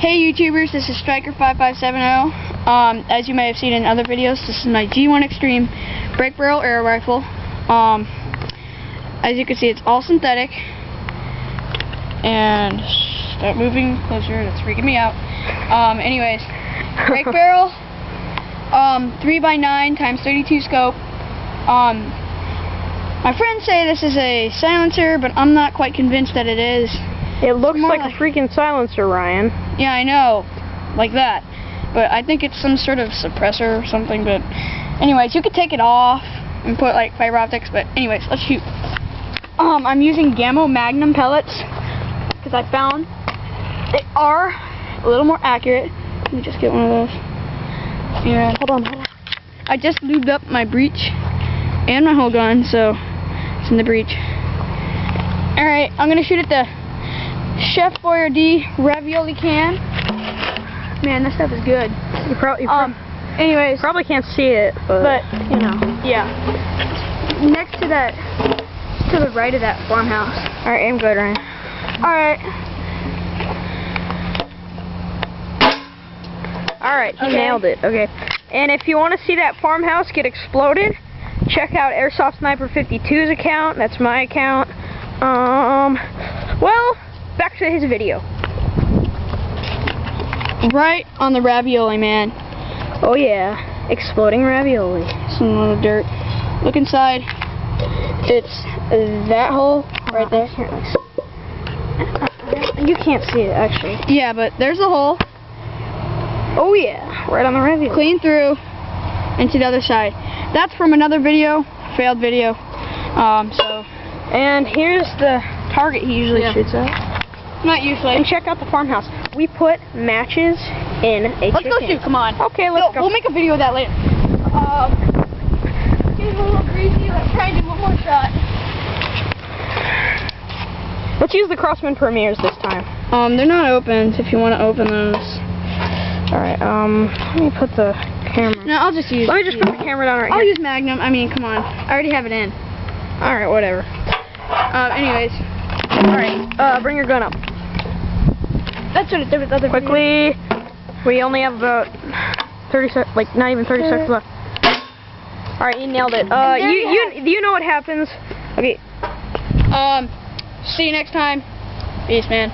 Hey YouTubers, this is Striker5570. As you may have seen in other videos, this is my G1 Extreme break barrel air rifle. As you can see, it's all synthetic. And stop moving closer, that's freaking me out. Anyways, break barrel, 3x9 times 32 scope. My friends say this is a silencer, but I'm not quite convinced that it is. It looks like a freaking silencer, Ryan. Yeah, I know. Like that. But I think it's some sort of suppressor or something. But anyways, you could take it off and put like fiber optics. But anyways, let's shoot. I'm using Gamma Magnum pellets because I found they are a little more accurate. Let me just get one of those. And hold on. I just lubed up my breech and my whole gun, so it's in the breech. Alright, I'm gonna shoot at the Chef Boyardee ravioli can. Man, this stuff is good. Anyways, probably can't see it, but you know. Yeah. Next to that, to the right of that farmhouse. All right, aim good, Ryan. All right, he nailed it. Okay. And if you want to see that farmhouse get exploded, check out Airsoft Sniper 52's account. That's my account. Well, back to his video. Right on the ravioli, man. Oh yeah, exploding ravioli. Some little dirt. Look inside. It's that hole right there. You can't see it, actually. Yeah, but there's a hole. Oh yeah, right on the ravioli. Clean through into the other side. That's from another video, failed video. And here's the target he usually shoots at. Not usually. And check out the farmhouse. We put matches in a Let's go shoot, come on. Okay, let's go. We'll make a video of that later. Getting a little greasy, let's try and do one more shot. Let's use the Crossman premieres this time. They're not opened if you want to open those. Alright, let me put the camera. No, I'll just use. Let me just put the camera down right here. I'll use Magnum. I mean, come on. I already have it in. Alright, whatever. Anyways. Alright, bring your gun up. That's what it did with other quickly. We only have about 30 seconds, like not even 30 seconds left. Alright, you nailed it. You know what happens. Okay. See you next time. Peace, man.